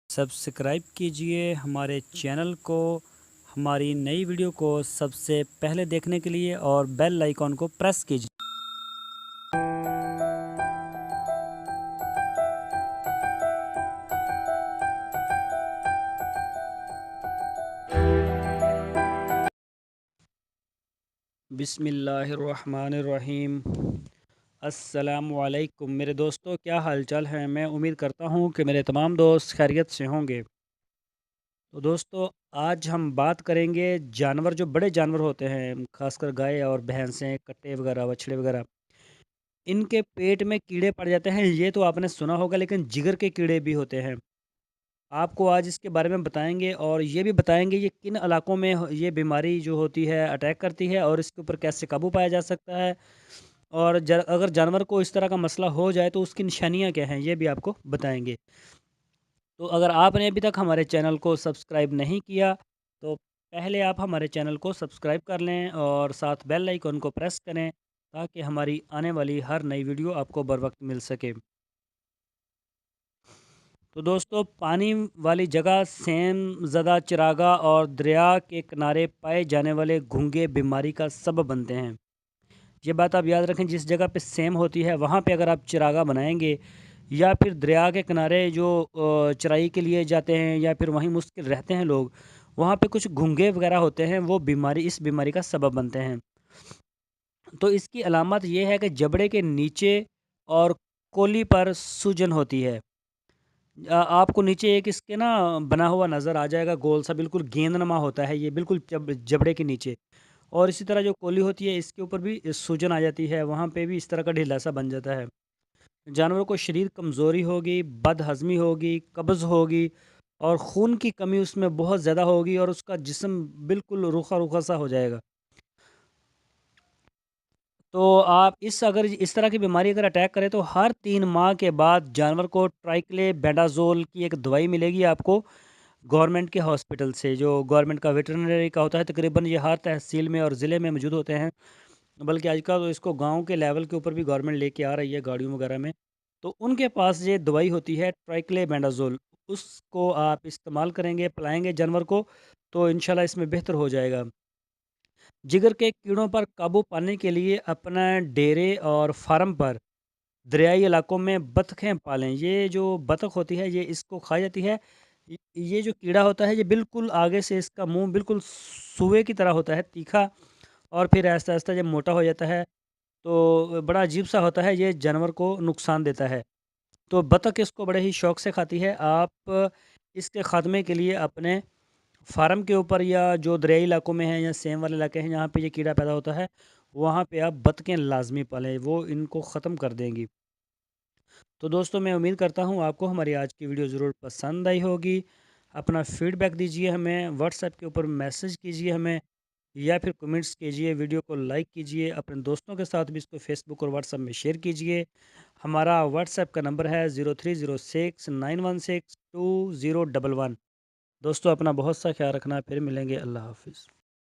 Subscribe कीजिए हमारे channel को, हमारी नई वीडियो को सबसे पहले देखने के लिए और बेल आइकॉन को प्रेस कीजिए। बिस्मिल्लाहिर्रहमानिर्रहीम। अस्सलामुअलैकुम मेरे दोस्तों, क्या हालचाल है। मैं उम्मीद करता हूँ कि मेरे तमाम दोस्त खैरियत से होंगे। तो दोस्तों, आज हम बात करेंगे जानवर, जो बड़े जानवर होते हैं, खासकर गाय और भैंसें, कट्टे वगैरह, बछड़े वगैरह, इनके पेट में कीड़े पड़ जाते हैं। ये तो आपने सुना होगा, लेकिन जिगर के कीड़े भी होते हैं। आपको आज इसके बारे में बताएंगे और ये भी बताएंगे ये किन इलाकों में ये बीमारी जो होती है अटैक करती है और इसके ऊपर कैसे काबू पाया जा सकता है। और अगर जानवर को इस तरह का मसला हो जाए तो उसकी निशानियां क्या हैं, ये भी आपको बताएंगे। तो अगर आपने अभी तक हमारे चैनल को सब्सक्राइब नहीं किया तो पहले आप हमारे चैनल को सब्सक्राइब कर लें और साथ बेल आइकन को प्रेस करें, ताकि हमारी आने वाली हर नई वीडियो आपको बर वक्त मिल सके। तो दोस्तों, पानी वाली जगह सेम ज़्यादा चिरागा और दरिया के किनारे पाए जाने वाले घुंगे बीमारी का सबब बनते हैं। ये बात आप याद रखें, जिस जगह पे सेम होती है वहाँ पे अगर आप चिरागा बनाएंगे या फिर दरिया के किनारे जो चराई के लिए जाते हैं या फिर वहीं मुश्किल रहते हैं लोग, वहाँ पे कुछ घुंगे वगैरह होते हैं, वो बीमारी इस बीमारी का सबब बनते हैं। तो इसकी अलामत ये है कि जबड़े के नीचे और कोली पर सूजन होती है। आपको नीचे एक इसके ना बना हुआ नज़र आ जाएगा, गोल सा, बिल्कुल गेंदनुमा होता है ये, बिल्कुल जबड़े के नीचे। और इसी तरह जो कोली होती है इसके ऊपर भी सूजन आ जाती है, वहाँ पे भी इस तरह का ढीला सा बन जाता है। जानवरों को शरीर कमज़ोरी होगी, बदहज़मी होगी, कब्ज़ होगी और खून की कमी उसमें बहुत ज़्यादा होगी और उसका जिस्म बिल्कुल रूखा रूखा सा हो जाएगा। तो आप अगर इस तरह की बीमारी अगर अटैक करे तो हर 3 माह के बाद जानवर को ट्राइक्लेबेंडाजोल की एक दवाई मिलेगी आपको, गवर्नमेंट के हॉस्पिटल से, जो गवर्नमेंट का वेटरनरी का होता है। तकरीबन ये हर तहसील में और ज़िले में मौजूद होते हैं, बल्कि आजकल तो इसको गांव के लेवल के ऊपर भी गवर्नमेंट लेके आ रही है गाड़ियों वगैरह में। तो उनके पास ये दवाई होती है ट्राइक्लेबेंडाजोल, उसको आप इस्तेमाल करेंगे, पिलाएंगे जानवर को, तो इंशाल्लाह इसमें बेहतर हो जाएगा। जिगर के कीड़ों पर काबू पाने के लिए अपना डेरे और फार्म पर दरियाई इलाकों में बतखें पालें। ये जो बतख होती है ये इसको खा जाती है। ये जो कीड़ा होता है ये बिल्कुल आगे से इसका मुंह बिल्कुल सुए की तरह होता है, तीखा, और फिर आहिस्ता आहिस्ता जब मोटा हो जाता है तो बड़ा अजीब सा होता है, ये जानवर को नुकसान देता है। तो बतख इसको बड़े ही शौक से खाती है। आप इसके ख़ात्मे के लिए अपने फार्म के ऊपर या जो दरियाई इलाकों में है या सेम वाले इलाके हैं जहाँ पे ये कीड़ा पैदा होता है, वहाँ पे आप बतखें लाजमी पालें, वो इनको ख़त्म कर देंगी। तो दोस्तों, मैं उम्मीद करता हूँ आपको हमारी आज की वीडियो ज़रूर पसंद आई होगी। अपना फीडबैक दीजिए हमें, व्हाट्सएप के ऊपर मैसेज कीजिए हमें, या फिर कमेंट्स कीजिए, वीडियो को लाइक कीजिए, अपने दोस्तों के साथ भी इसको फेसबुक और व्हाट्सएप में शेयर कीजिए। हमारा व्हाट्सएप का नंबर है 030691620111। दोस्तों, अपना बहुत सा ख्याल रखना, फिर मिलेंगे। अल्लाह हाफिज़।